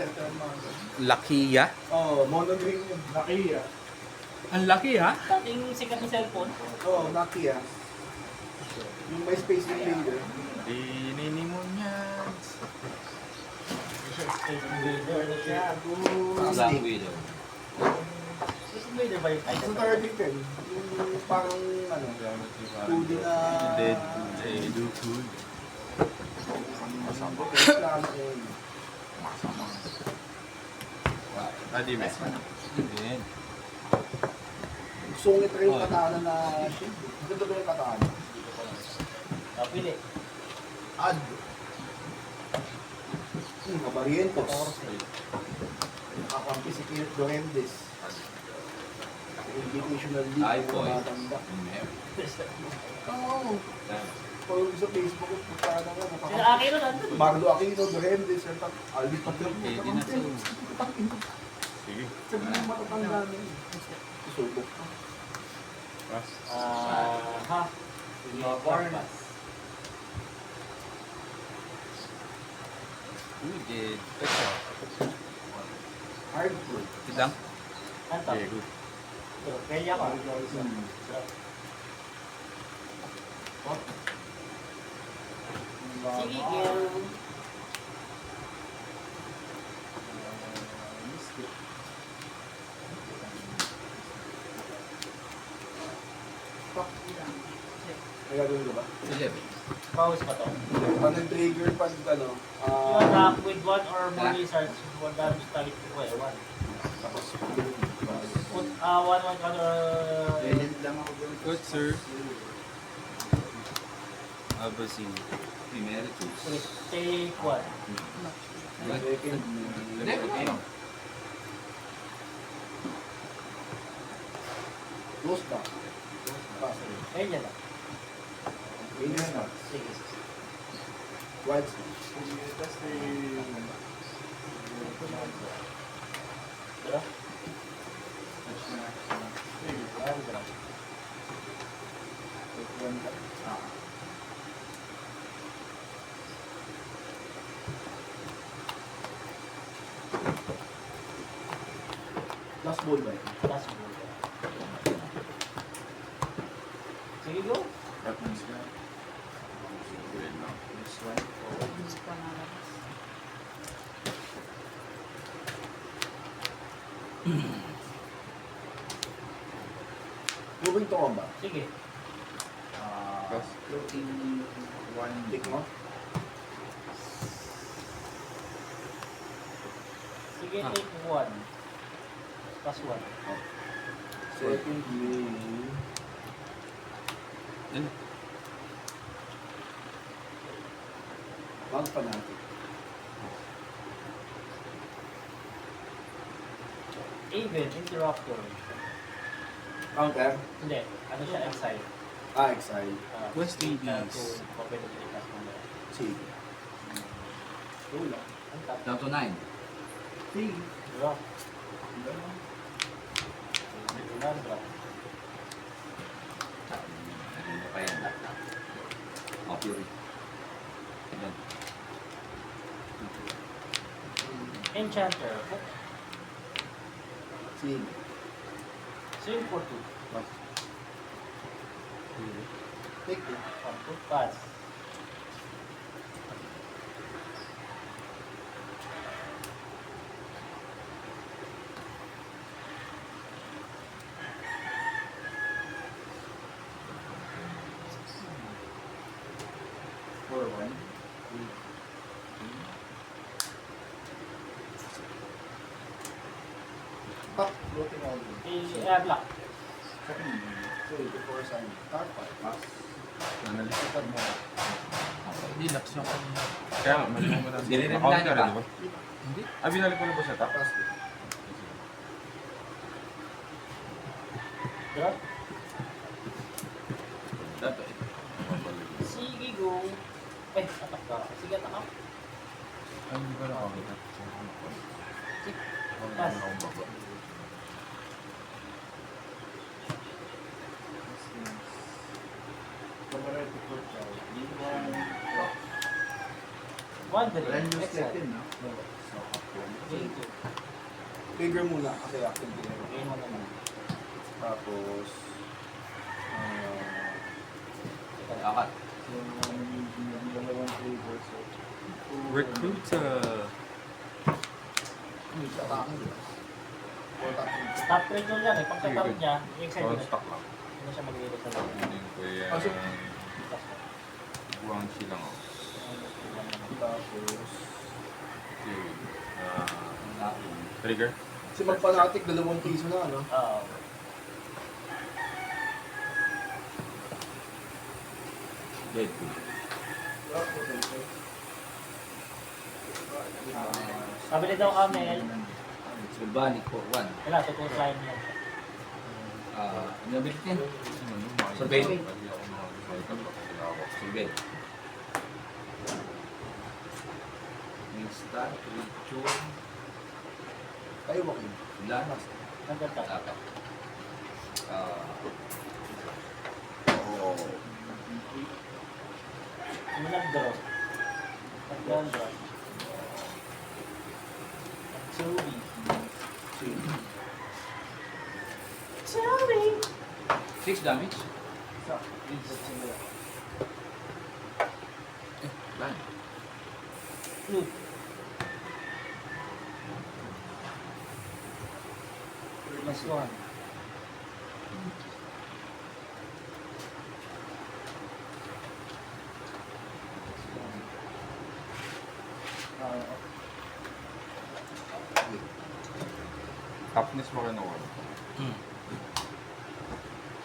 Tete ang mga ganun. Lakia. Oo, monogreen yun. Nokia. Ang laki ha? Dating sikat na cellphone. Oo, Nokia. Yung may space invader. Dinini mo niya. Space Invader. Ano siya? Black Widow. Space Invader ba yung Sa title? Turtle, yung parang ano, 2D na... Deadpool. Plano yun. Adi ba? Din. Sungit rin yung katana na shit. Ganda ba yung katana? Pili. Ad. Mabarientos. Nakakampi si Kenneth Dorendes. Invitational League. iPhone. Matanda. Oo. Pag sa Facebook, pagkana ka, Sila nakakampi. Aquino nandun. Marlo Aquino, Dorendes, Alvin Patel. Pwede na to. Sige. Sabi mo matatanda na yun. Susubok ka. Ha? Barn. Uy, did. Hardcore. Tidang? Ano to? Good. Ito, kaya ko. Sige, girl. May gagawin ko ba? Sige. Pause pa to. Pag nag-trigger, pag ano, You attack with one or more lizards, one damage target to well, one. tapos Put one counter. lang ako doon. Good, sir. Abasi. Emeritus. Take one. Second, Hindi, ano? Ghost back. Pass rin. Ayun yan lang. Venus back. Sige. Wild smash. Diba? Last ball ba yun? Last ball. Sige, go. Moving to combat. Sige. Floating one tick mo. Sige, take one. Plus one. Second may... Yan. Wag pa natin. Even, interruptor. Counter. Hindi. Ano siya, exile. Exile. West Indies. Pwede ilikas mo na. Sige. Go lang. Ang tap. Down to 9. Sige. Drop. Drop. Drop. Ano pa yan? Oh, Fury. Yan. Enchanter. Sige. Swing for two. Take it. Pass. For one. Top, floating all the Block. Second, so before sign. Top 5. Pass. Nanalisipad mo. Hindi, lax yung kanina. Kaya, mali mo na. Nire-reply Counter, niya ba? ano ba? Hindi. Binalik mo na ba siya? Tap? Pass. Drop. Dato. Sige, go. Attack ka. Sige, attack ka. Ay, hindi ko nakakita. Pass. One delay. Brand new Exile. step in, no? Game 2. Trigger muna kasi active din. Game 1 naman. Tapos, Akat. yung dalawang trigger. So, Recruiter. sa akin. Top trade yun yan eh. Pag sa niya, yung excited All na. stock lang. Hindi siya mag-iiro sa loob. Hindi ko yan. Ah, so- Guangxi lang ako. Tapos, Okay. Ah, Trigger? si Magpanatic, 2 piso na, ano? Oo. Deadpool. Sabi ni daw Amel, Sulbanic for 1. wala, tutusahin niya. Ano yung bitin? Survey. Survey. Survey. Minsta, Richo, Kayo, Joaquin. Lanas, Nagkata. Akat. Ano nag-draw? Nag-draw. Chewy. Chewy! 6 damage. Lan. Flute. Plus 1. Toughness mo rin ako.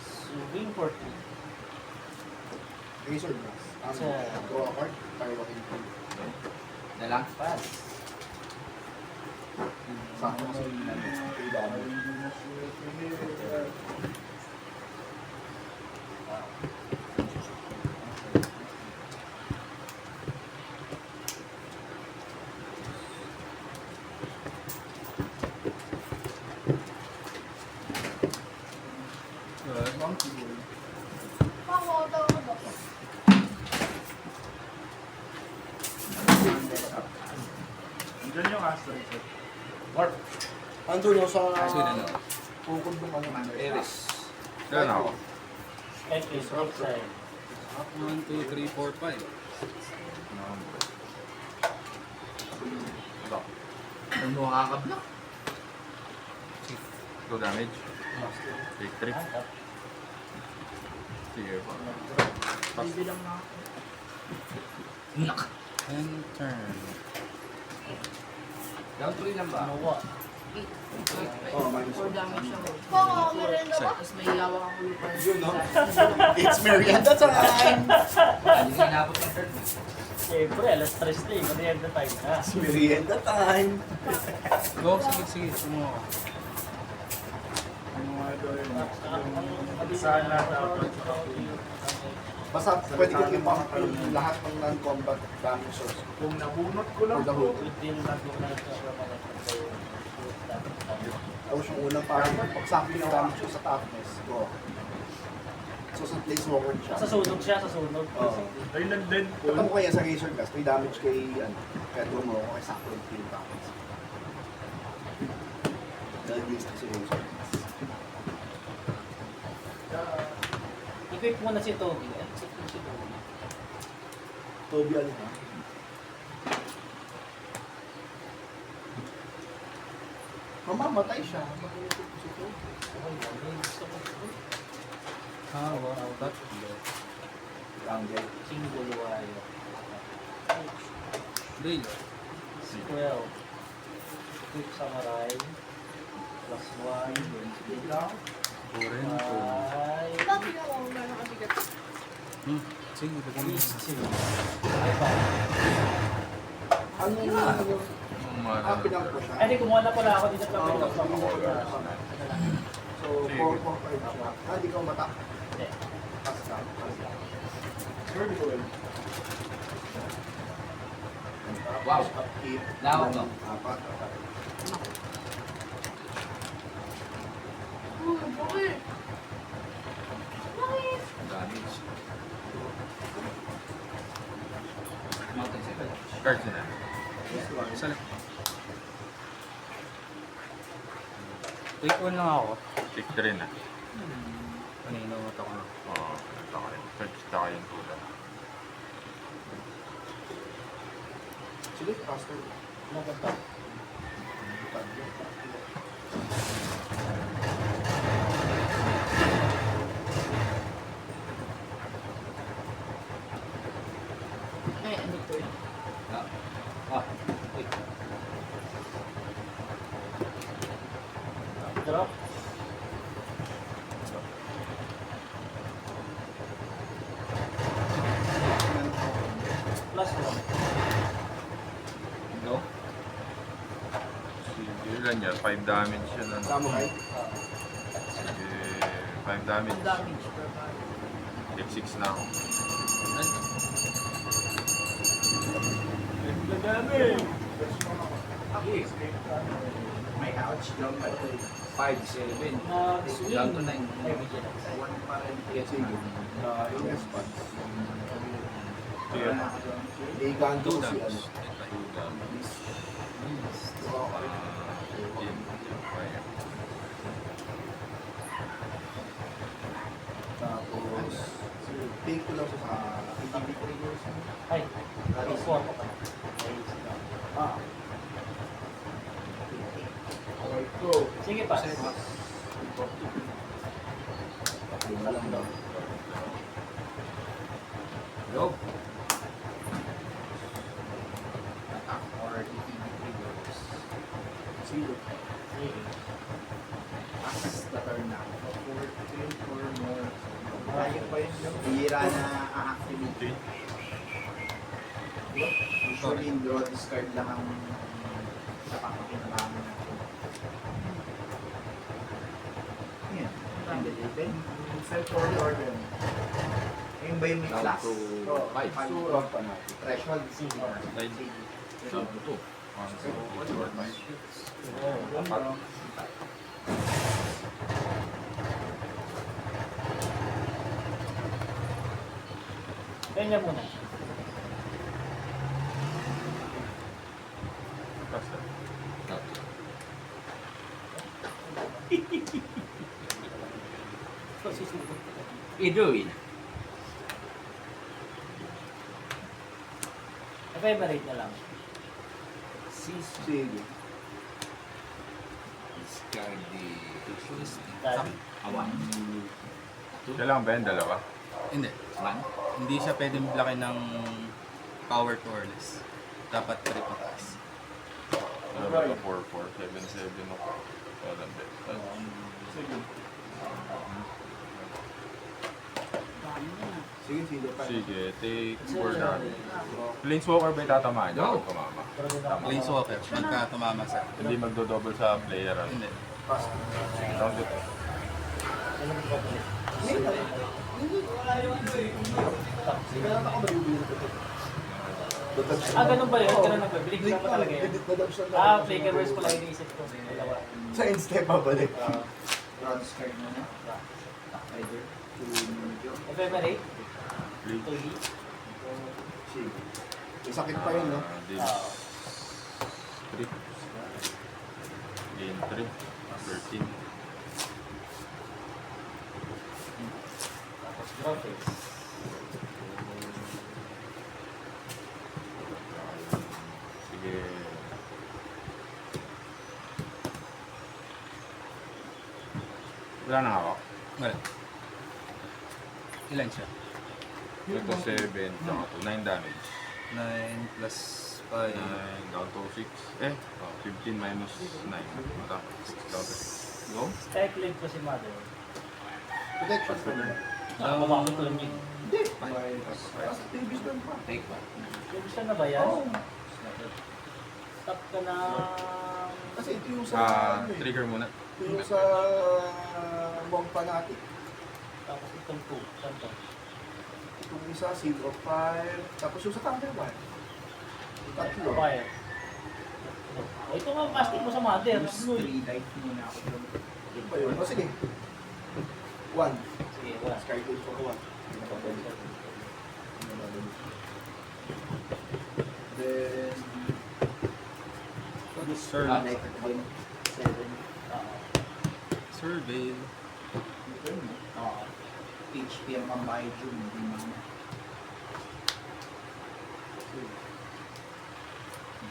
Swing for 3. Razor Glass. Sa- Draw a card. Kayo, Joaquin. Na lang. Pass. Sa akin kasi, kay Dami. Diyan yung Astro. Warp. Andun yung sa... Kasi na no. Tukod ng ano. Eris. Yan ako. Entry, outside. 1, 2, 3, 4, 5. Ano mo kakablock? 2 damage. Take 3. Angkat. Sige pa. Bibilang na ako. Nak. And turn. Down 3 lang ba? Mawa. Oh, minus 4 1. damage ako. Oo, Merenda ba? Tapos may yawa ako lupa. Yun, no? It's merienda time! Hindi nga inabot ng turn. Siyempre, alas 3 na eh. Merienda time na. It's merienda time! Go, sige, sumuha ka. Ano nga doon yung sana dapat Basta pwede ko yung lahat ng non-combat damage source. kung nabunot ko lang For the po. whole. Within na doon na sa Tapos yung unang parang pagsakli ng damage ko sa toughness, go. So sa place walker siya. Sa sunog siya, sa sunog. Oo. Ay, nag-dead Ito mo po. kaya sa Razor Glass, 3 damage kay, kaya Dumo, kay sakto yung team toughness. Dahil list si Razor Glass. Equip mo na si Toby. Check mo si Toby. Toby, ano ha? Mamamatay siya. Mag-iisip ko si Toby. Gusto ko. Tatlo. Angel. Single wire. Braille. 12. Equip Samurai. Plus 1. Kurento. 5. Bakit ako meron kabigat? Sige, bigyan mo. Ano yung pinang ko siya? Ay, di, kumuha na pala ako dito sa Oo, mga So, 4-4-5 siya. Hindi ka umatak. Hindi. Pass ka. Sure, di ko well. Wow. Upkeep. Lawak mo. Apat. Bakit? Bakit? Damage. Mountain 7. Cards na. Isa lang. Take 1 lang ako. Take 3 na. Kanina mata ko na. Oo, ito kayo. Search tayo yung tulad. Sige, faster. Ano ba ito? Ay, ano to yun? Wait. Drop. Plus 1. Go. Sige, ilan yan? 5 damage yan. Ano? Samurai. Sige, 5 Ang damage. damage per body. Take 6 na ako. May ouch down by 5, 7. Swing. Down to 9. One pa rin. Sige. Yung response. Sige. Ligando si ano. 2 damage. 15. Kaya. Tapos, take ko lang sa ATV triggers. Ay, plus 4 ko pa. Ah. Okay, go. Sige pa. Lima lang daw. Go. Attack or defeat triggers. Zero. Sige. As the turn na. 14 or more. Kaya pa yun. Hira na a-activate. Usually, draw discard lang ang napapakinabangan natin. Yan. And then, open. Set for the order. Ayun ba yung may Down class? to 5. Surah pa natin. Threshold. Sige. 9. Down to 2. 1, 2, 3, 4, 5. Apat. Ganyan muna. Basta. I-do it. Evaporate na lang. Sige. Discard the Dahil. Awan. Kailangan ba yan? Dalawa? Hindi. One. Hindi siya pwedeng blockin ng power to or less. Dapat 3 pataas. Dalawa ka 4, 4, 7, 7 ako. Walang bet. Sige. Sige, sige pa. Sige, take 4 damage. Planeswalker ba itatamaan niya? No. O kumama? Planeswalker, magka tumama sa... Hindi magdo-double sa player. Ano? Hindi. Round it. Sige lang ako malibili ko ito. Ganun ba yun? Ganun na ba? Blink na ba talaga yun? Edit na daw siya. Flicker verse pala yung iniisip ko. Dalawa. Sa in-step babalik. Draw discard mo na. Attack either to medium. Evaporate. Blink. 2 Sige. May sakit pa yun, no? Deal. 3. Gain 3. 13. Tapos draw face. Sige. Wala na ako. Wala. Ilan siya? Ito 7, tsaka 9 damage. 9 plus 9 5. down to 6. 15 minus 9. Mata. 6 down to 6. Go? Strike link ko si Mother. Protection pa na. Baba ko tulong yun. Hindi. Mas previous lang pa. Take one. Gusto na ba yan? Oo. Stop ka na. Kasi ito yung sa... ano eh. Trigger muna. Ito yung sa... Monk Fanatic. Tapos itong 2. Saan to? Itong isa, Seal of Fire. Tapos yung sa Thunder One. Tatlo. Fire. Ito nga casting mo sa Mother. Use 3 light muna ako doon. Yun ba yun? O sige. 1. Sige, wala. Skyblade for 1. Then... Sir. Light again. 7. Survey. Ito yun. Oo. HP ang pambayad yun. Hindi naman.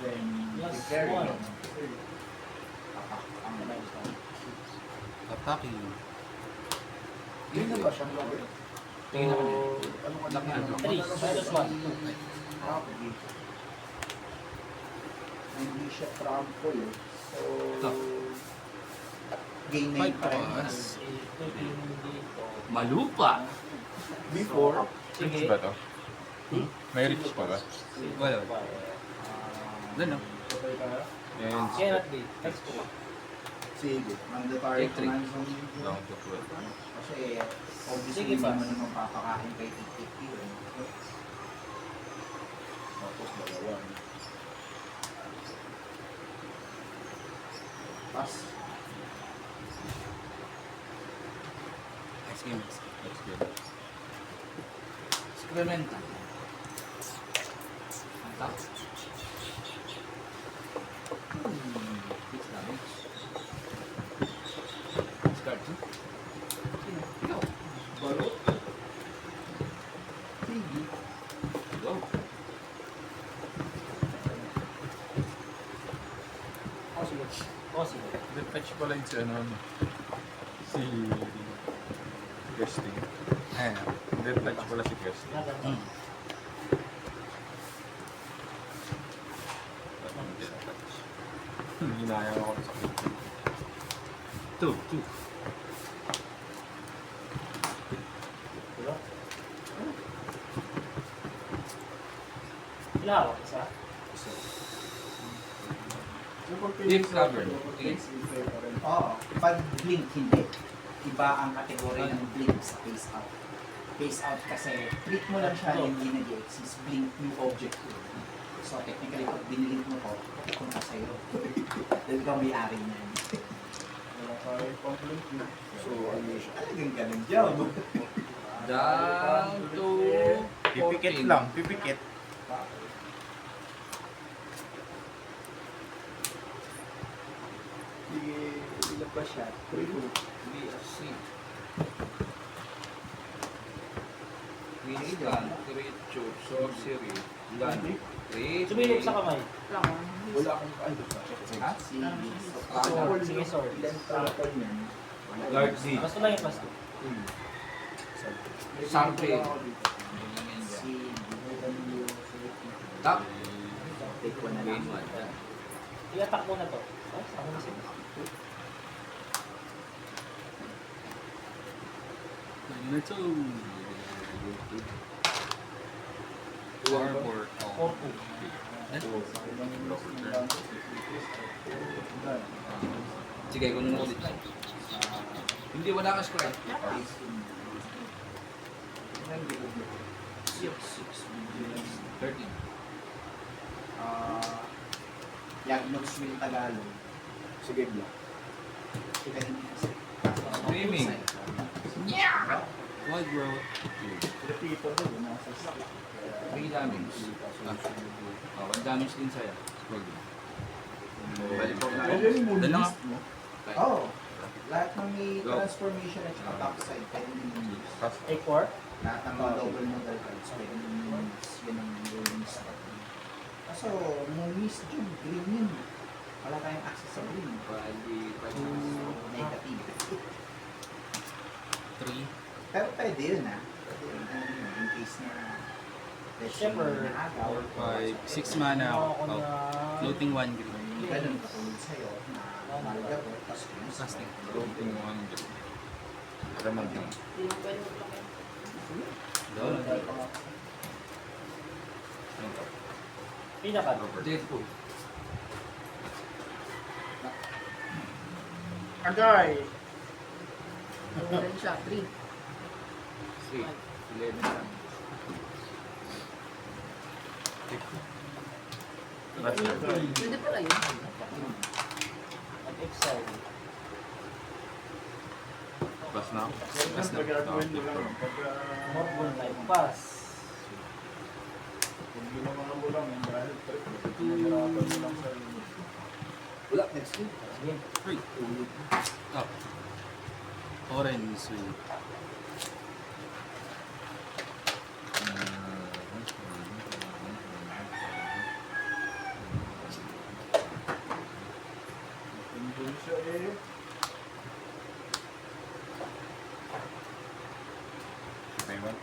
Then, Plus declare one. yun. Ang Attacking. Yun na ba siyang lobby? Tingin naman eh. Ano ka Lock and Three, minus one. Ah, okay. hindi siya trample eh. So, Top. gain na Fight yun pa rin. pass. Ito yung dito. Malupa! Before, Sige. Reach ba to? May reach pa ba? Wala. Doon no? And Cannot be. Let's go. sige. Mandatory Take three. commands on you. down to 12. Kasi, obviously, Sige hindi pa. mo naman papakain kay Tiki eh. Tapos dalawa. Pass. Next game. That's good. Excrementa. Attack. Six damage. Discard. Ikaw. Balot. Sige. Go. Possible. Death touch pala yung si ano. Si... Questing. Ayan. Death touch pala si Questing. Naganda. Death touch. Hinayang ako sa kitchen. 2. Diba? Ilaw, isa. Deep cover. Oo. Pag blink, hindi. Iba ang kategory ng blink sa face out. Face out kasi, click mo lang siya, hindi nag-exist. Blink yung object ko. So, technically, pag binilink mo ko, pupunta sa'yo. Dahil ikaw may-ari niyan. So, ano siya? Talagang ganun job. Down to Pipikit 14. lang, pipikit. Ilabas siya. BFC. Winston, creature, sorcery, land, Sumilip sa kamay. Wala akong ano sa Ha? Si Sword. Sige, sword. Ilan trample niyan? Guard D. Basta lang yung plus 2. Sample. Si Tap. take one na lang. Gain 1. I-attack mo na to. Ay, ako na siya. Number 2. Arbor. 4-2. Sige, kung mo ulit. Hindi, wala ka score. 6, 13. Yagnox Will Tagalog. Sige, block. Kita hindi kasi. Screaming. Wild growth. 3 damage. 1 damage din sa'yo. Balik ko na. Doon lang ako. Oo. Lahat ng may Go. transformation at saka topside, pwede nyo use. Pass. Take 4. Lahat ng mga double model cards, pwede nyo use. Yun ang rolling start. Kaso, no miss dyan, green yun. Wala tayong access sa green. Negative. 3. Pero pwede yun ah. Pwede yun in case na Siyempre. 5. 6 mana ako. Ako Out. na... Floating 1 green. Ganun katulad sa'yo na malaga ko, tapos Casting. Floating 1 green. Raman lang. Doon. Pinaka. Deadpool. Agay! Meron siya, 3. 3. 11 damage. Last year. Pwede pala yun. Exile. Pass na. Pass na. Mortal type. Pass. Wala, next week. Sige. 3. Up. Orange swing. Hindi siya eh. May one.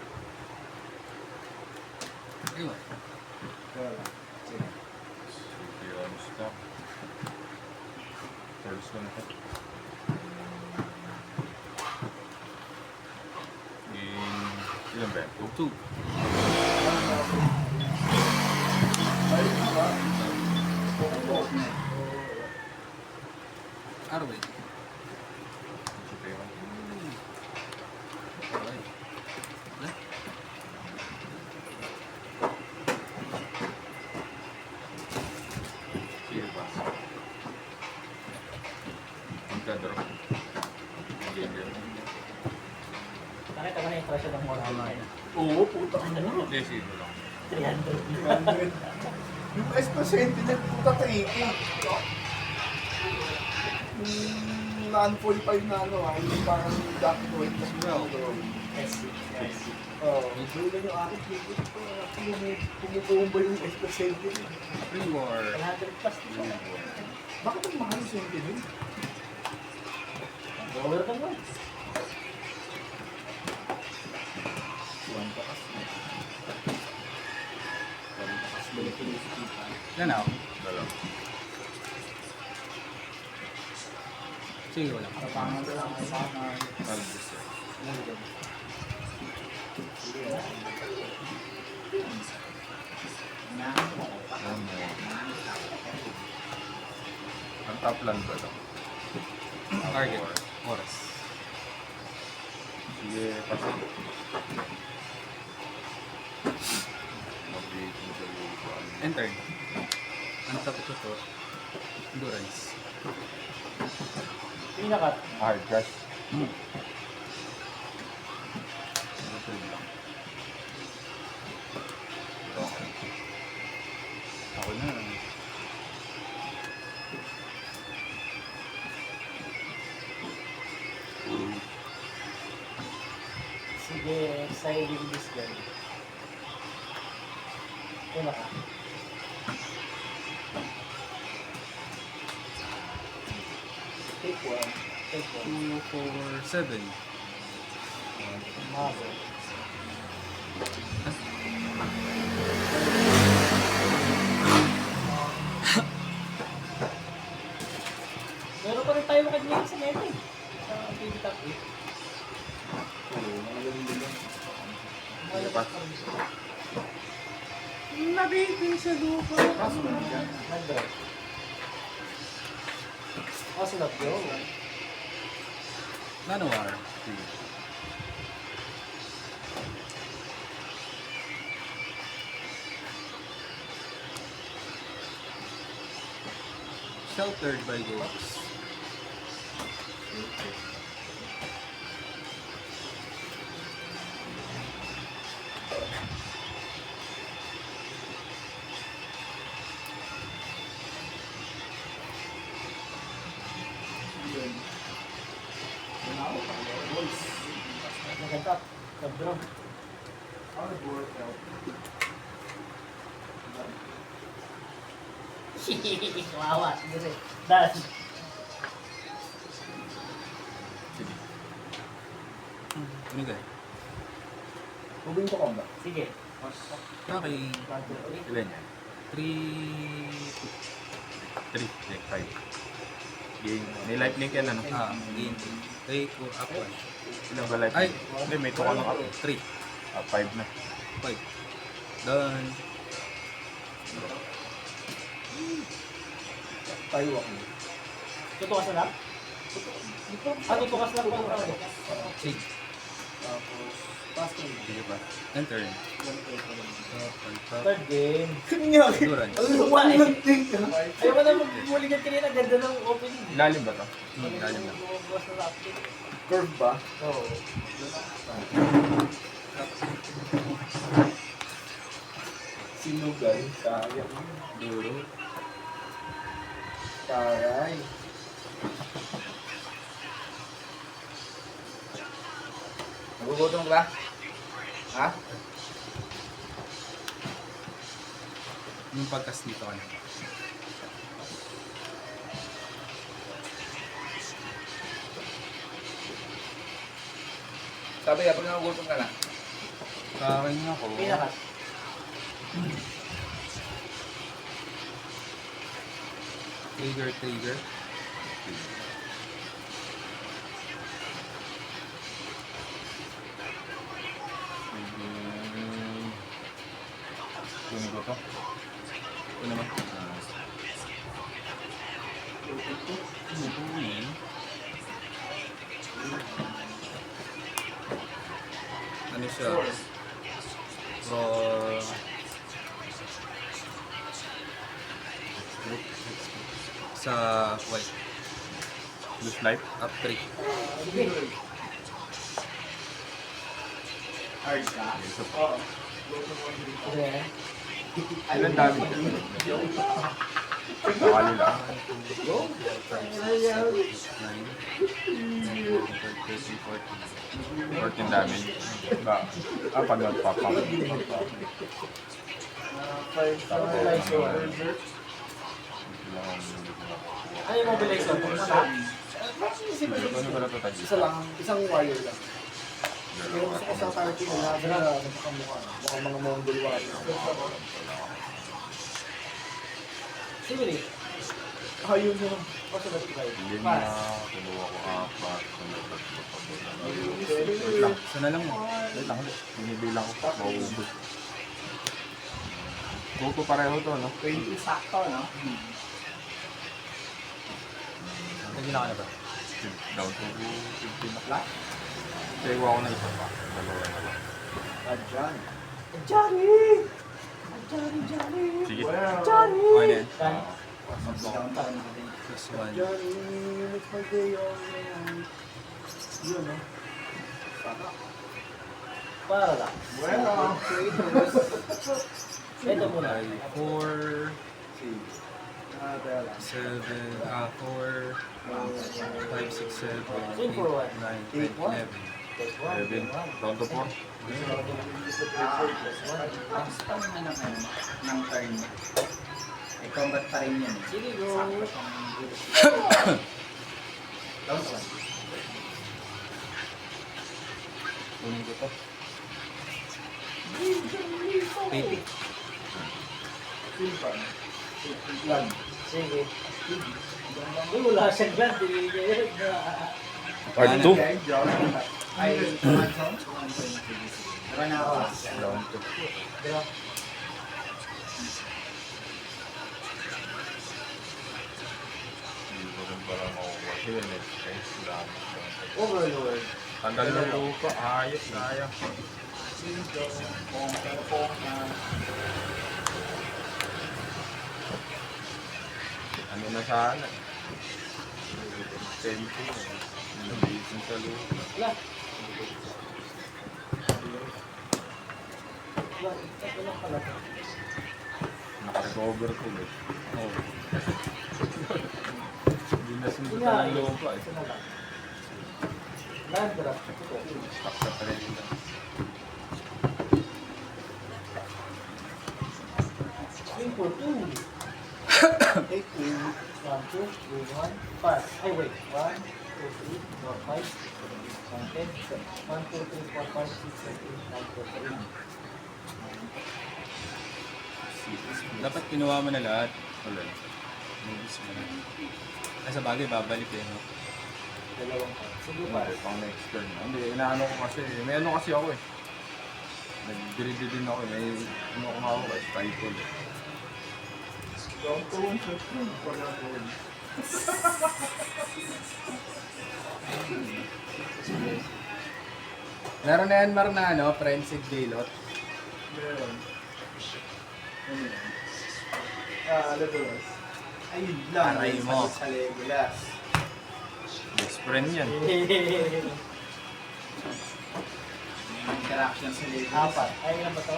Ayun. Wala. Sige. Sige, on stop. First one hit. Ilan ba yan? 2. Ay, ba? Arway. Okay, one. Alright. Wala. Sige, pass. Ang ka-draw. Game yun. Nakita ko na yung presyo ng moral na yun. Oo, puta ka na. Hindi, sige lang. 300. 300. Yung S% niya, puta 380. Non-45 na ano yung parang Jack White na siguro. SC. Oo, doon lang yung akin. Pumukumba yung S% niya. Reward. 100 plus dito. Bakit ang mahal yung sentiment? Dollar ka mo. Tuwan pa kasi. Balik ko yung sikita. Yan ako. Dalaw. Sige, wala. Kapangan lang, kapangan. Albus yan. One more. Ang top land ba ito? Target. Oras. Sige, pass. Mabilis mo sa lupa. Enter. Ano tapos ito? Endurance. Pinakat. Hard crash. Return lang. Okay. Ako na. Sige, exciting this girl. Pinakat. Take one. Take one. 2, 4, 7. Mago. Meron pa rin tayo makagiging sa meta eh. Sa TV Top 8. Oo, magaling din yan. Malabas pa rin siya. Nabitin sa lupa. Kaso na yan. Nag-drop. Oh, sinap yun. Nanowar. Sheltered by ghosts. Yun. Manalo pa. Boys. Nag-drop. Nag-drop. How it work out? Wawa. Sige. Das. Sige. Ano ka? Moving to combat. Sige. Okay. 1, 2, 3. Ilan yan? 3, 3. Like 5. Game. May life link yan ano? game. Take or up 1. Ilan ba life Ay. link? Hindi, may tuka ng up. 3, 5 na. 5. Done. Tayo ako. Tutukas na lang? Tutukas lang po. Sig. Tapos, pass to me. Sige pa. Enter. Third game. Kanya. Endurance. Ano one lang thing ka? Ayaw mo na mag-mulligan kanina. Ganda ng opening. Ilalim ba ito? Lalim na. Bukas na update. Curve ba? Oo. Sinugan. Kaya. Duro. Taray. Nagutom ka ba? Ha? Yung pagkas dito ka na. Sabi niya, pag nagutom ka na. Kakain ako. Pinakas. Trigger. Kunin ko to. Ito naman. Ano siya? Sa white. This light. Up 3. Hard ka? Oo. Ilan dami? Nakali lang. 14 damage. Ba? Pag nagpapang. Ano yung mobilizer? Ano ba na ito tayo? Isa lang, isang wire lang. Pero gusto ko sa target na lahat na nagkakamukha. Mukhang mga Mongol warrior. Sige. Ayun yun. Pasalat ko kayo. Hindi na. Kinuha ko 4. Wait lang. Sana lang mo. Wait lang. Binibilang ko. Maubos. Buko pareho to, no? 20 sakto, no? Nagina ka na ba? Down to 15 na flat. Kaya iwa ko na isa pa. Dalawa na lang. Adjan. Sige. Okay na yan. Downtown na din. Plus 1. Johnny, it's my day alright. Yun, no? Sana. Para lang. Bueno. Ito muna. 4, Kaya lang. 7, 4, 5, 6, 7, 8, 9, 10, 11. Kevin. Down to 4. Tapos pa naman ng turn mo. May combat pa rin yan. Sige, go. Sakto siyang down to 1. Kunin ko to. Baby. Lan. Sige. Uy, wala siyang gland. Part 2. Ay, command zone? Meron na ako. Down to. Diba? Hindi ko rin pala makukuha. Sige, next time. Salamat. Overlord. Tanggal na lupa. Ayos, kaya. Ano na sana? Tempo. Nabitin sa lupa. Wala. Wala. Wala pala. Naka-recover ko ulit. Oh. Hindi na sundutan ng lupa eh. Ito na lang. Land drop. Stuck sa trend. Swing for 2. 8 win. 1, 2, 3, 1, pass. Ay, wait. 1, 2, 3, 4, 5, 1, 10, 1, 2, 3, 4, 5, 6, 7, 8, 9, 10, 11. Dapat kinuha mo na lahat. Wala. Movies mo na. Ay, sa bagay, babalik eh. No? Dalawang pass. Sige, Hindi, pass. pang next turn. Hindi, inaano ko kasi. May ano kasi ako eh. Nag-grid din ako eh. May ano ko ako eh. Skyfall eh. Meron na yan, Mar, na ano, Frenzy Gaylot. Meron. Ano yan? Legolas. Ayun lang. Aray mo. Sa Legolas. Best friend yan. May interaction sa Lego. Apat. Ay, ilan ba to?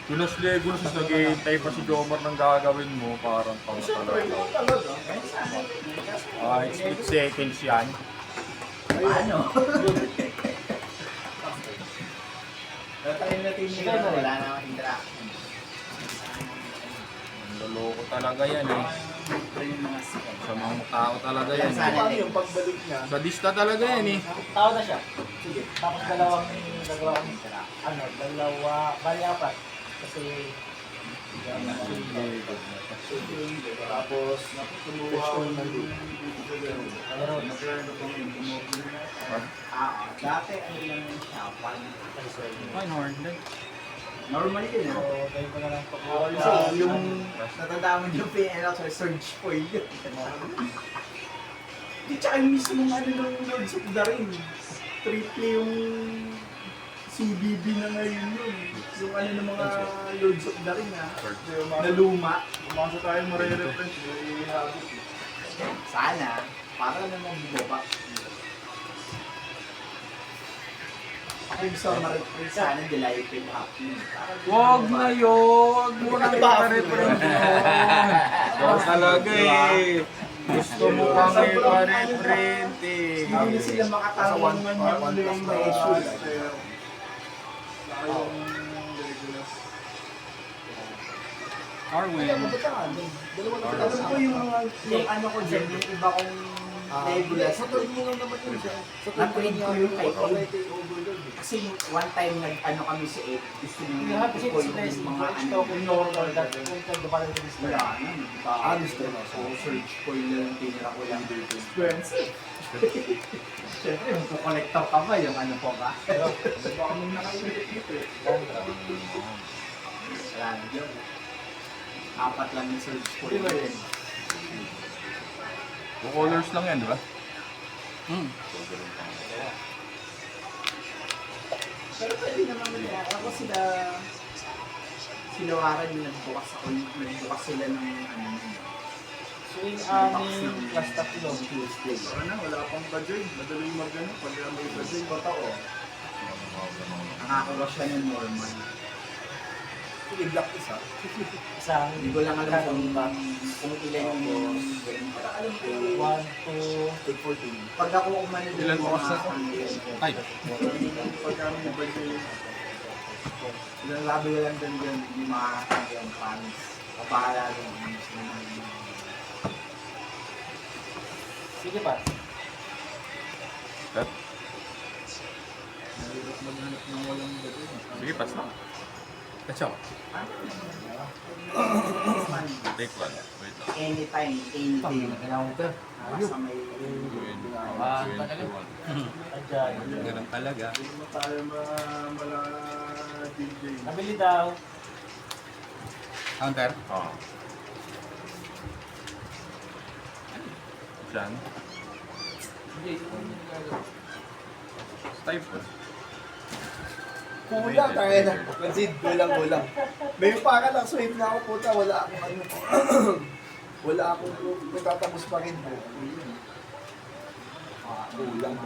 Tunas Legolas, naghihintay pa si Jomar ng gagawin mo. Parang pang Siyempre, ikaw talaga. talaga. Split seconds yan. Ano? Tayo natin Sige, yung balik. wala na akong interaction. Loloko talaga yan eh. Pero yung mga skill. Sa mga tao talaga yan eh. Paano yung pagbalik niya? Sadista talaga yan eh. Tao na siya. Sige. Tapos dalawang bali apat. Kasi Tapos, kumuha ko ng loop. mayroon. Dati ano lang yun siya, Fine horn. normal yun So, eh. tayo ko na lang Kasi yung natandaan mo yung PNL sa surge foil yun. Di tsaka yung mismo ano ng Lords of the Ring. Triple yung CBB na ngayon yun. Yung ano ng mga Lords of the Ring ha. Na luma. Umasa tayo marireference. Ihabot. Sana. Para naman bumaba. Ako yung gusto ma-reference sana Delighted Happy. Wag na yun! Wag mo nang ipa-reference yun! Ikaw talaga eh! Gusto mo pang ipa-reference eh! Hindi na sila makatawang man yung pressure. Arwin. Alam ko yung mga, yung ano ko dyan, yung iba kong regular. Sa turn mo lang naman yun siya. Sa Na-trade ko yung kay Ed. overload. Kasi one time nag-ano kami si Ed, gusto You niyo have to ko yung express mga ano. token normal that kung dumating to this Wala na, diba? Honest na. So, search ko yung tinira ko lang dito. Expensive. Siyempre, yung collector ka ba, yung ano po ba? Baka may nakailit dito eh. Wala na yun. Apat lang yung search ko yun. Colors lang yan, di ba? Pero pwede naman nila. Ako sila Warren yung nagbukas ako. Nagbukas sila ng ano. swing aning plus tatlo. Tuesday. Wala na, wala pang budget. Madaling mag-ano. Pag may budget, totoo. Nakakuha siya ng normal. Sige, black isa. Isang Hindi ko lang alam kung ilan yung pero alam ko 1, 2, Take 14. pag ako umano din Ilan yung bukas na mga to? Ay, Pagka may budget, ilang labi ko lang din hindi makakasama yung fans. Papahala rin yung sige pa. mahirap maghanap ng walang budget. sige, pass na. Catch up. Take one. Wait lang. anytime, any day. Kailangan ko. Basta may Adyan. Ganun talaga. Hindi mo tayo mala DJ. Nabili daw. Counter? Oo. Saan? Type. Kulang, tayo na. Consid, kulang. May para lang, swipe na ako puta. Wala akong ano. Wala akong nagtatapos pa rin po. Kulang.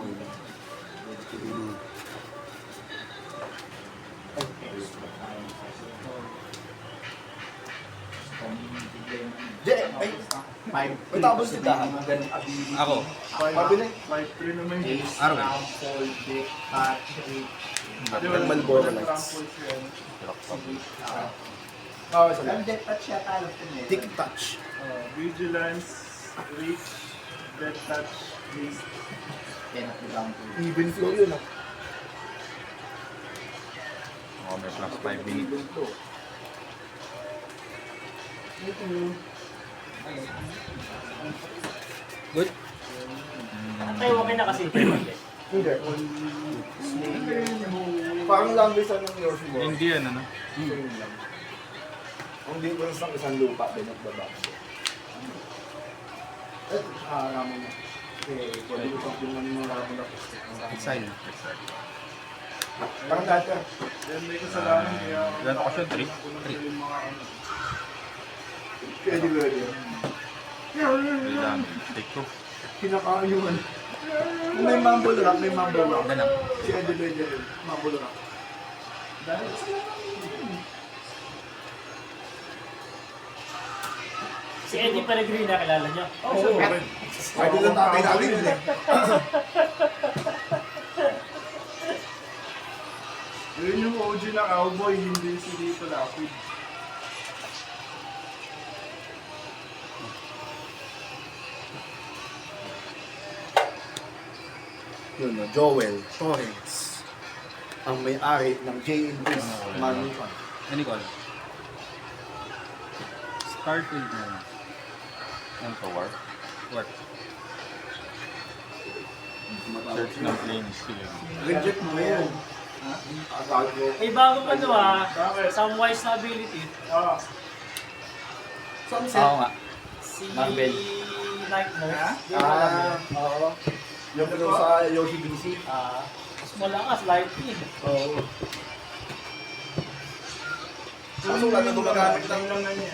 Je, ay, Five, May tapos si Dahan. Ako. mabili. 5-3 naman yun. Ace, Arwin. round, fold, dick, cut, trick, Hindi, Ang Malboro Lights. Tramples yan. Oo, isa lang. Ang deck touch yata alam ko nila. Tick touch. Vigilance, reach, dead touch, haste. Ten of the round two. Even flow yun ah. Oh, may plus 5 minutes. Good? Tayo okay na kasi. Hindi. Parang language ng yours mo. Hindi yan, ano? Same lang. Kung di ko sa isang lupa, binagbaba. Eh, ramon na. Okay, pwede ko pang pingan mo ramon na. Exile. Parang dati. Then may kasalanan kaya Ilan ako siya? 3? yung mga ano. Pwede pwede. May damage. Take 2. Kinakaayuan. Kung may mumble rock, may mumble rock. Ganun. Si Eddie Lloyd rin, mumble rock. Si Eddie Peregrina, kilala niyo? Oo, okay. Pwede lang tatay namin yun eh. Yun yung OG na cowboy, hindi si Dito Lapid. Yun, no, Joel Torrens. Ang may-ari ng J&B's Manukan. Ano ko? Starfield na. Ano to, War? War. Search ng planes sila. Reject mo yan. Agago. May bago pa to Samwise na ability. Sunset. Oo nga. Si Marvel. Night Nurse. Di ba alam mo? Oo. Yung ano sa Yoshi BC. Mas malakas, lightning. Oo. Kaso wala na gumagamit ng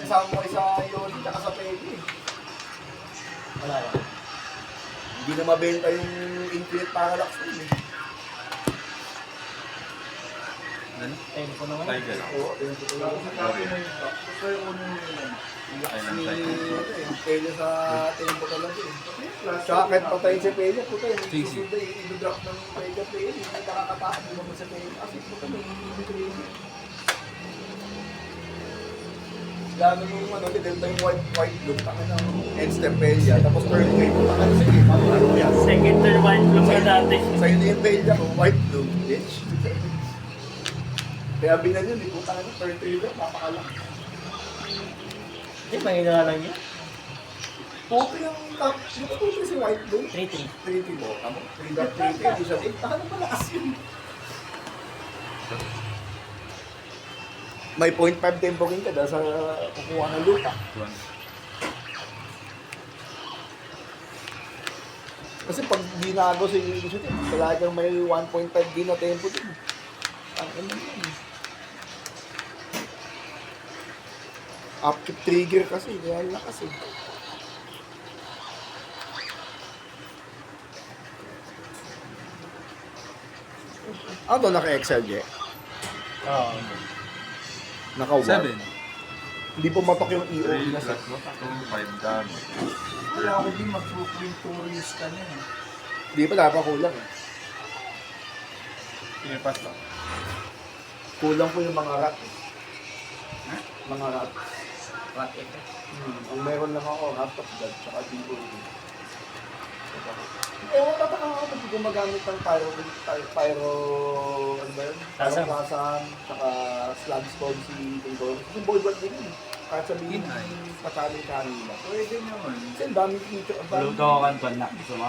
samurai sa Yoshi at sa Peggy. Wala yan. Hindi na mabenta yung Infinite Parallax yun eh. Ano? Tempo naman. Tiger. Oo, yun ito lang. Gusto yung uno yun. Island Si Tiger. Pele sa tempo talaga eh. Tsaka kahit patayin si Pele, puta yun. Sisi. Susunod ay i-drop ng Pele Pele. Hindi nakakatakot mo naman sa Pele. Kasi puta may Pele. Lalo nung ano, tinenta yung white look, tanga na. End step Pele. Tapos turn way mo, tanga na. Sige, ano yan? Second turn one bloom na dati. Sa'yo na yung Pele ako, white look, bitch. Kaya binan yun, di puta na turn 3 lang, napakalaki. Hindi, mahina lang yan. Puto yung top, yung puto si white look. 3-3. 3 mo, kamo? 3.3, hindi siya 8. Taka na malakas yun. May 0.5 tempo rin ka dahil sa kukuha ng lupa. Kasi pag ginago si Yusuf, talagang may 1.5 din na tempo din. Ang ano yun. Upkeep trigger kasi, kaya lakas eh. Ano to, naka-excel, Je? Oo. Naka-1? 7. Hindi pumatok yung EO 3 na plus 5 damage. Wala ako din mag-print tourist ka na eh. Hindi pa dapat kulang eh. Sige, pass lang. Kulang po yung mga rat. Mga rat. Rat ito. Ang meron lang ako, rat of god, tsaka D.O.D. Ewan, tataka ako pag gumagamit ng pyro, ano ba yun? Tasam. Tasam, tsaka slug stone si Tingol. Yung boyband din yun. Kahit sabihin patali kanila. Pwede naman. Kasi ang daming feature. Ang daming Luto ko kanton na. Gusto mo?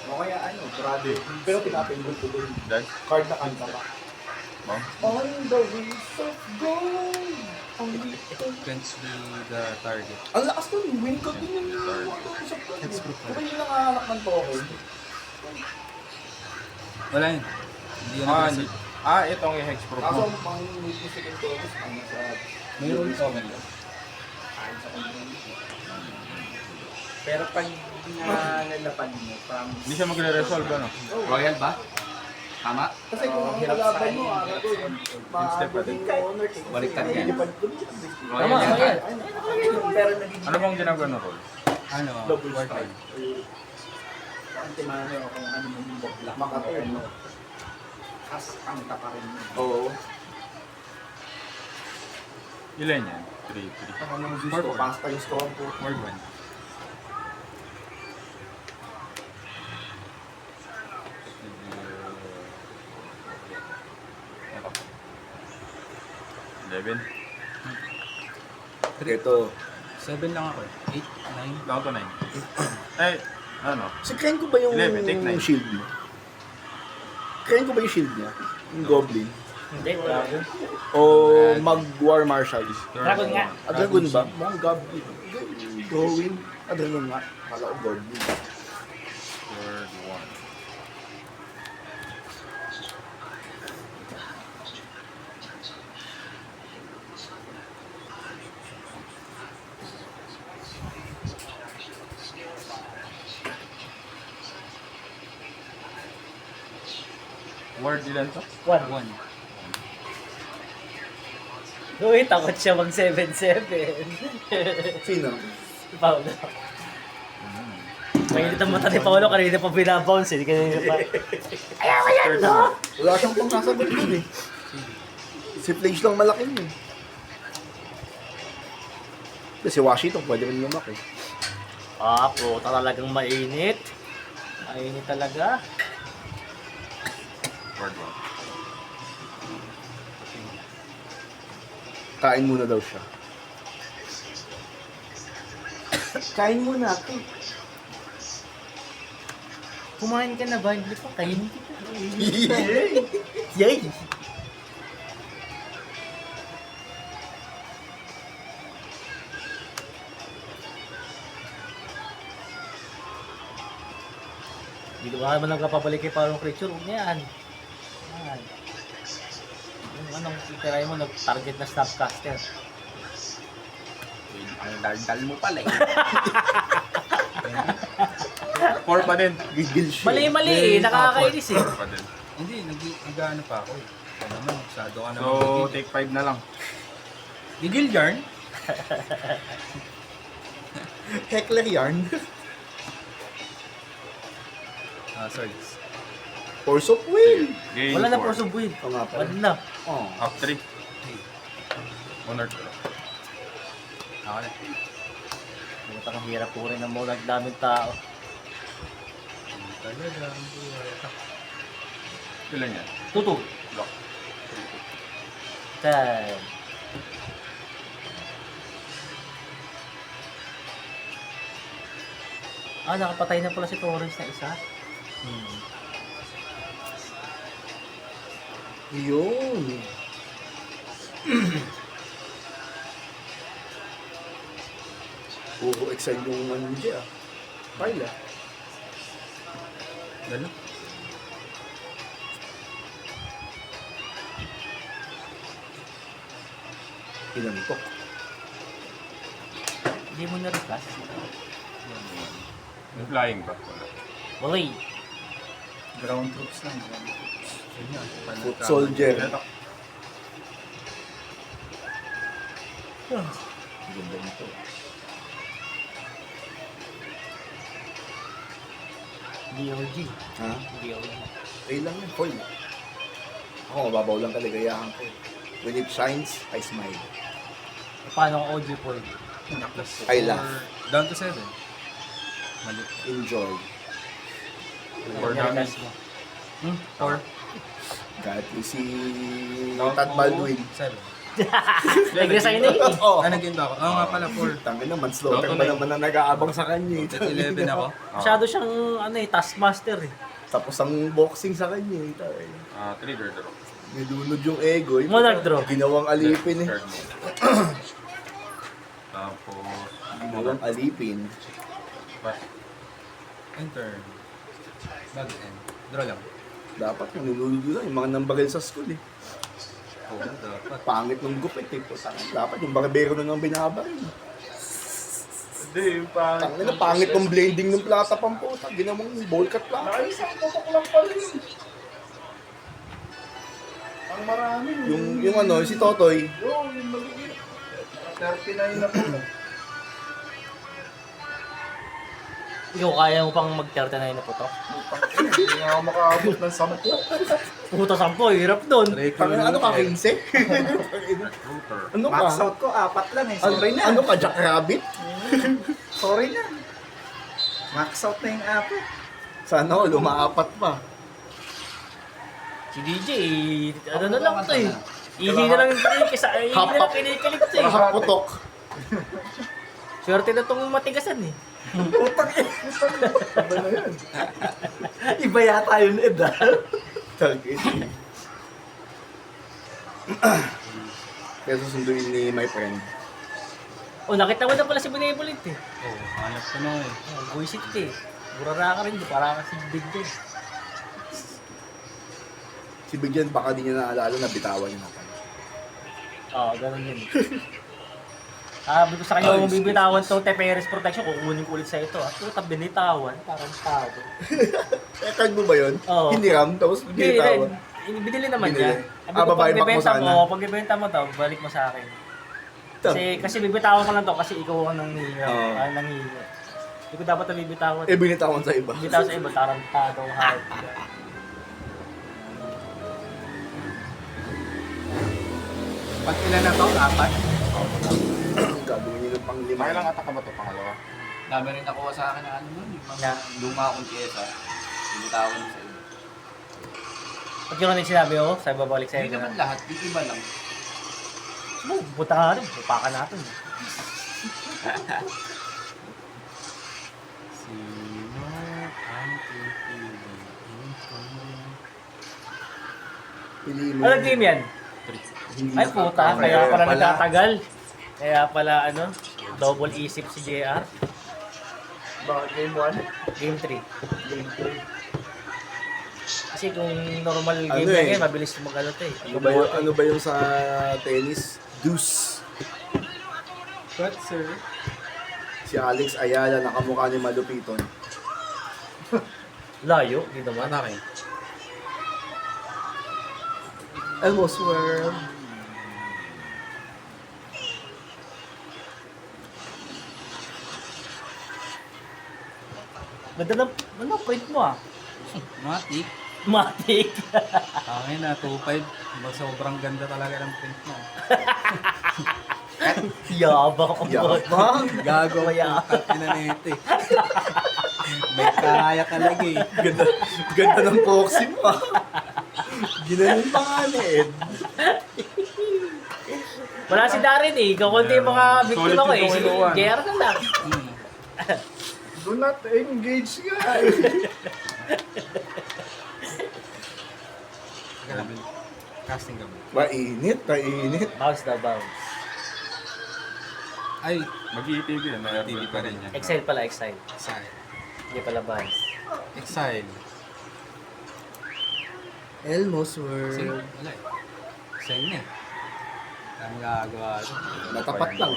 O kaya ano, brother. Pero pinapindol ko din. Dahil? Card na kanta pa. Ma'am? On the wings of gold. Only Against the target. ang lakas nun, win ko din yung usap ko. Kung yung nangahanap ng token, Wala yun. Hindi yun itong i-hex proof kaso mo. pang music and token, ano sa... Mayroon token lang. Pero pag nalapad mo, from... Hindi siya magre-resolve ano? Royal ba? Tama? Kasi kung ang kalaban mo, ano to, step pa din. Baliktad yan. Tama, Royal yan. Pero naging Ano bang ginagawa ng roll? Ano? double strike. Ang timano kung ano mo yung block. Makaturn, no? As ang taparin mo. Oo. Ilan yan? 3. Ang anong gusto, pasta yung storm po. Word 1. Ito. 11. Ito. 7 lang ako eh. 8, 9. Down to 9. Eh, ano? Si Ken ko ba yung 11, take 9. shield mo? Ken ko ba yung shield niya? Yung goblin? Hindi, dragon. O mag-war marshal? Dragon nga. Dragon ba? Mga goblin. Going. Dragon nga. Kala ko goblin. Word 1. Word ilan to? 1. Uy, takot siya mag 7-7. Sino? Paolo. Mainit ang mata ni Paolo, kanina pa binabounce eh. Kanina pa. Wala siyang pangsasagot yun eh. Si Flage lang malaki yun eh. Si Washington pwede rin lumaki. Ah, puta talagang mainit. Mainit talaga. Word one. Kain muna daw siya. Kain muna ako. Kumain ka na ba? Hindi pa, kainin kita. Yay! Dito ka naman nagkapabalik kay parang creature, huwag na yan. Yan. Yung anong titirahin mo, nag-target na snapcaster. Ang dal-dal mo pala eh. 4 pa din. Gigil siya. Mali-mali eh, nakakainis eh. 4 pa din. Hindi, nag-ano pa ako eh. Ano naman, masyado ka naman. So, take 5 na lang. Gigil yarn? Heckler yarn. Sorry. Force of will. Gain Wala na 4. force of will. Oo nga pala. Wala na. Oh. Up 3. 1 or 2. Ako na. Puta kang hirap po rin ng mga daming tao. Talaga, ang buhay. Ilan yan? Tutu. Block. Ten. Ah, nakapatay na pala si Torres na isa. Yun. Puro excited yung ano niya. Paila. Gano'n? Pinantok. Hindi mo na-request. May flying ba? Wala. Wala. Ground troops lang. Ground troops. Yun yan. Foot soldier. Ganda nito. DOG. Ha? DOG. Ay lang yun, foil. Ako, mababaw lang kaligayahan ko. When it shines, I smile. Paano ang OG Paul? I laugh. Down to 7. Mali. Enjoy. Or damage. mo. Or Kahit si Down Tad to Baldwin. 7. Nag-resign na yun eh. Oo. Ah, nag-game ba ako? Oo nga pala, 4. Tangin naman, slaughter Down to ba nine. naman na nag-aabang sa kanya eh. 11 ako. Masyado siyang ano eh, taskmaster eh. Tapos ang boxing sa kanya eh. Trigger draw. Nilunod yung ego eh. Monarch draw. Ginawang alipin eh. Third move. Tapos, Ginawang alipin. pass. Enter. Bag end. Draw lang. Dapat nilunod lang yung mga nambaril sa school eh. Oo, dapat. Pangit ng gupit eh. Dapat yung barbero na nang binabaril. Hindi, yung pangit. Tangin na, pangit ng blending ng plata pang puta. Ginawang ball cut plata. Nakaisang tutok lang pala yun. Ang marami. Yung ano, si Totoy. Yung magiging 39 na po. Ikaw kaya mo pang mag-39 na po to? Hindi nga ako makaabot ng 10. Puta 10, hirap doon. Tangin na, ano ka, 15? Router. Ano ka? Max out ko, 4 lang eh. Sorry na. Ano ka, Jack Rabbit? Sorry na. Max out na yung 4. Sana all, umaapat pa. Si DJ, ano na lang to eh. Ihi na lang yung kinikilig sa ihi na lang kinikilig to eh. Parang putok. Swerte na tong matigasan eh. Iba na yan. Iba yata yun, Ed ah. Target. Kaya susunduin ni my friend. Oh, nakita mo na pala si Benevolent eh. Oo, hanap ko na eh. Oh, buisit ka eh. Burara ka rin, para ka si Big Day. Si Bigyan baka di niya naalala na bitawan niya na pala. Oo, ganun yun. Sabi ko sa kanya, kung bibitawan to Teperes Protection, kukunin ko ulit sa ito. At ito, binitawan, parang tao. Eh, card mo ba yun? Oo. Hiniram, tapos Hindi, bitawan. binili naman Binili. niya. Sabi ko, babae, back mo sana. pag ibenta mo to, balik mo sa akin. Kasi bibitawan ko lang to kasi ikaw ang nanghihirap. Oo. Nanghihirap. Hindi ko dapat nabibitawan. Eh, binitawan sa iba. Bitaw sa iba, tarantadong heart. Pag ilan na to? Apat? Gagawin nyo ng pang lima. May lang atak ka ba ito? Pangalawa? Dami rin nakuha sa akin ng ano nun. Yung mga Yeah. luma akong pyesa. Binitawan sa iyo. Pag yun ang sinabi ko, sabi babalik sa'yo. Hindi naman lahat. Yung iba lang. Buta nga rin, pupakan natin. Sino ang pipili? Piliin mo. Ano game yan? Ay puta, kaya pala pala. nagtatagal. Kaya pala ano, double isip si JR. Bakit game 1? Game 3. Game 3. Kasi kung normal Ano game lang eh? yan, mabilis mag-ano to eh. Ano ba yung sa tennis? Deuce. What, sir? Si Alex Ayala, nakamukha ni Malupiton. Layo, di naman. Anak eh. Elmo Swerve. Ganda ng, ano, print mo ah. Matik. Matic. Tangin na, 2.5. Sobrang ganda talaga ng print mo. Yabang ang Yabang. Gago Kaya. Pinanete. May kaya ka lagi. Ganda, ganda ng proxy mo ah. Ginanon pa nga ni Ed. Wala si Darren eh. Kakunti yung mga biktima ko eh. Si Solid yung kinuha. JR ka lang. Do not engage nga. Casting ka ba? Mainit, mainit. Bounce na bounce. Ay, Mag-iitv yan. May TV pa rin yan. Exile pala, exile. Exile. Hindi pala bounce. Exile. Elmo Kasi, Swerve. wala eh. Exile na eh. Ang gagawa ko. Natapat lang.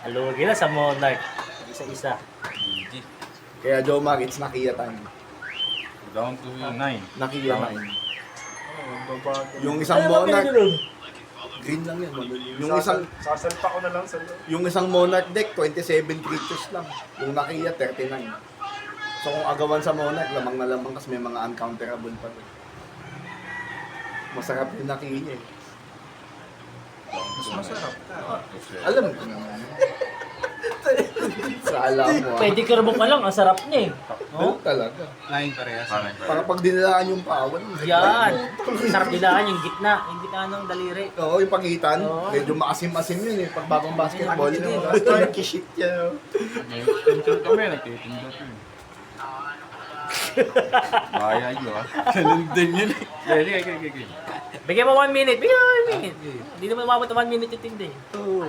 Alugi na sa Monarch. Isa-isa. GG. Kaya Joe Mag, it's Nakia time. Down to 9. Nakia time. Yung isang Monarch, green lang yan. Yung isang Sasalta ko na lang sa yung isang Monarch deck, 27 creatures lang. Yung Nakia, 39. So kung agawan sa Monarch, lamang na lamang kasi may mga uncounterable pa rin. Masarap yung Nakia eh. Mas masarap. Alam ko naman. Sa alam mo ah. Pwede ka mo pa lang, ang sarap niya eh. Oh? Talaga. Line parehas. Para pag dinilaan yung pawan. Yan. Sarap nilaan yung gitna. Yung gitna ng daliri. Oo, yung pagitan. Oo. Medyo maasim-asim yun eh. Pag bagong basketball. Kishit yan. oh. Nagtitinda kami, nagtitinda to eh. Baya nyo ah. Ganun din yun eh. Sige. Bigyan mo 1 minute. Bigyan mo 1 minute. Hindi naman umabot ng 1 minute yung tindi. Oo.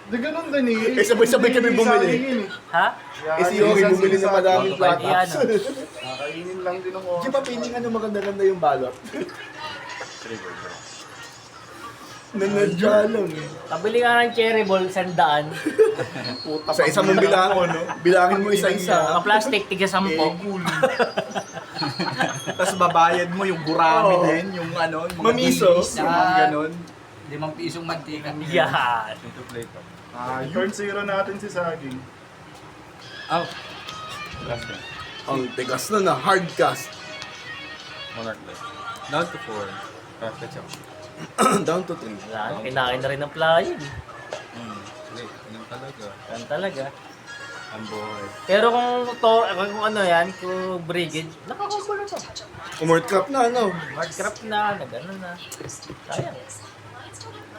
Di ganun din eh. Eh, sabay-sabay kami bumili. Ha? Eh, si Yogi bumili ng madaming flat Yan, ups. oh. Kakainin lang din ako. Di ba piling ano maganda-ganda yung balot? Nanadya lang eh. Kabili nga ng cherry ball, 100. Sa isa mong bilangin mo isa-isa. Mga plastic, tiga 10. Tapos babayad mo yung gurami Oo. din, yung ano, yung mga Mamiso. bilis, yung mga ganun. 5 pisong mantika. Yan. Ito play to. Turn 0 natin si Saging. Oh, Last game. Ang tigas na hard cast. Monarch play. down to 4. Perfect siya. Down to 3. Wala, kinain na rin ng player. Wait, ganun talaga. Yan talaga. Ang buhay. Pero kung ano yan, kung Brigade, nakakombo na to. Umort cup na ano. Hardcraft na, nag-ano na. Sayang.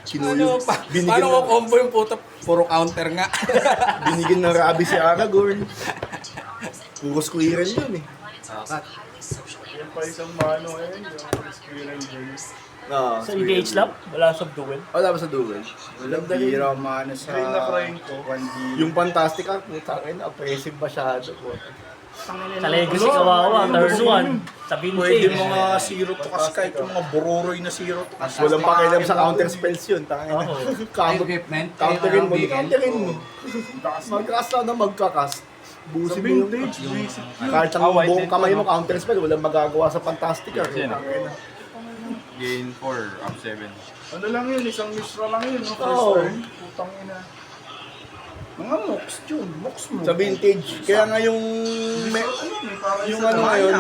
Kinuyog. Paano ko combo yung puta? Puro counter nga. Binigyan ng Rabi si Aragorn. Puro squirrel yun eh. Sakat. Yan pa isang mano eh. Yung Squirrel Games. No, Sa EDH lang, wala sa duel. Wala ba sa duel? Walang bira. mano sa... Green na crying ko. 1D. Yung Fantastic Art, puta rin, oppressive masyado po. Sa Legacy kawawa, turn 1. Sa Pwede Vintage. mga zero to cast kahit yung mga bororoy na zero to cast. Walang pakialam sa counter spells yun. Tangin na. Oo. Equipment. Counterin mo, Bigel. counterin mo. Magkakast na magkakast. Sa Busin mo yung vintage, basic yun. kahit ang buong kamay mo counter spell, walang magagawa sa Fantastic Art. Yes, yun. Tangin na. Gain 4, up 7. Ano lang yun, isang Mishra lang yun. No? Oo. First turn. Putang ina. Mga mooks yun. Mooks mo. Sa vintage. Kaya nga yung... yung ano ngayon,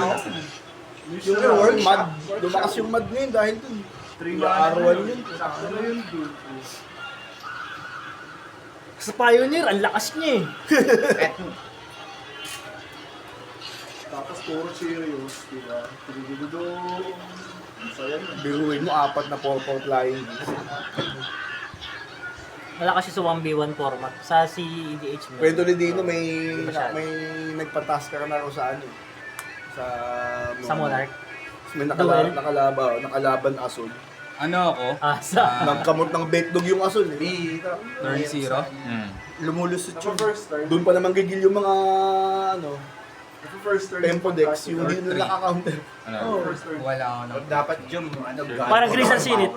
yung world mad. Lumakas yung mad ngayon dahil dun. R1 yun. Ano yun, dude? Sa Pioneer, ang lakas niya eh. Tapos puro serious, di ba? Tudududu. Ang saya nun. Biruin mo, 4 na 4-4 flying. Malakas siya sa 1v1 format. Sa CEDH mo. Kwento ni Dino, may Masyado. may nagpa-task ka na ako sa ano. Sa Monarch. May Duel? nakalaban asul. Ano ako? Sa... Nagkamot ng betdog yung asul. Turn 0? Lumulusot Ako yung... first turn. Doon pa naman gigil yung mga ano, Ako first turn. tempo decks, yung hindi nila nakaka-counter. Oh, first turn. Wala ako ng... Dapat yung ano, Parang Grayson Sinit.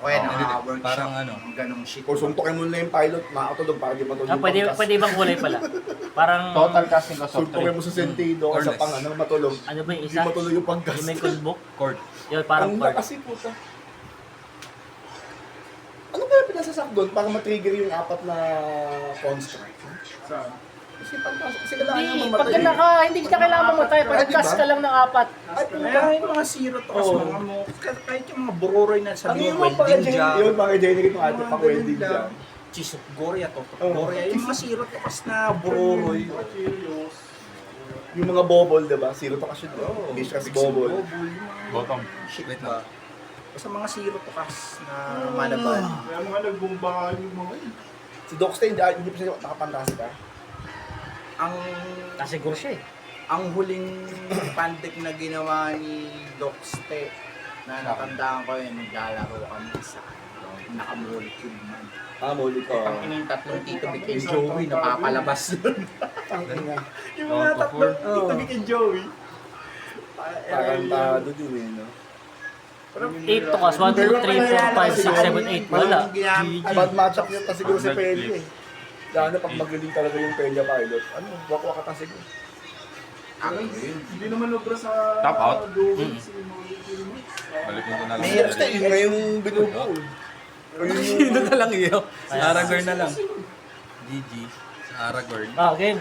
O yan, Hindi, parang ano. ganong shit. Kung suntokin mo na yung pilot, makakatulog para di matulog. Pwede ibang kulay pala. Parang... Total casting ko soft Suntokin mo sa sentido o sa Or less. pang ano, matulog. Ano ba yung Hindi isa? matulog yung pagkas. Yung may kulbok? Court. Yun, parang Ang court. kasi puta. Ano kaya pinasasak doon para matrigger yung 4 na construct? Saan? Kasi pagpasok, kasi kailangan Hindi, nang pag mamatay. hindi ka kailangan mamatay. Ah, Pag di ba? cast ka lang ng 4. Ay, Kaya yung mga zero to kasi Oo. mga mooks. Kahit yung mga bororoy na Ano sabi yung mo, mga welding pang-generate job. yun, mga generate ng ating Mga pang-welding ganun job. lang. Chisok Goria, Totok Oo. Goria. Yung mga zero to kasi na bororoy. Serious. Yung mga bobol, diba? Zero to kasi doon. Oo. Vicious bobol. Bottom. Shit Wait ba? Basta mga zero to kas na malaban. Kaya mga nagbumbahan yung mga yun. Si Doc Stain, hindi pa siya nakapantasik ka. Ang Kasiguro siya eh. ang huling pandek na ginawa ni Doc Ste na natandaan ko yun, naglalaro kami sa nakamolecule man. Muli ko. Ang ina yung tatlong Tito Vic and Joey napapalabas doon. Yung mga tatlong Oo. Tito Vic and Joey. Tarantado din eh, no? 8 to cast. 1, 2, 3, 4, 5, 6, 7, 8. Wala. Bad matchup yun kasi siguro si Pelli eh. Lalo pag magaling talaga yung Pelia pilot. Ano, wak-wak ka siguro. Hindi naman obra sa Top out? duel si Molecule Mix. Balikin ko na lang. May Doc Stain, yun nga yung binubuo. Sino na lang iyo? Sa Aragorn na lang. GG. Sa Aragorn. Ah, game.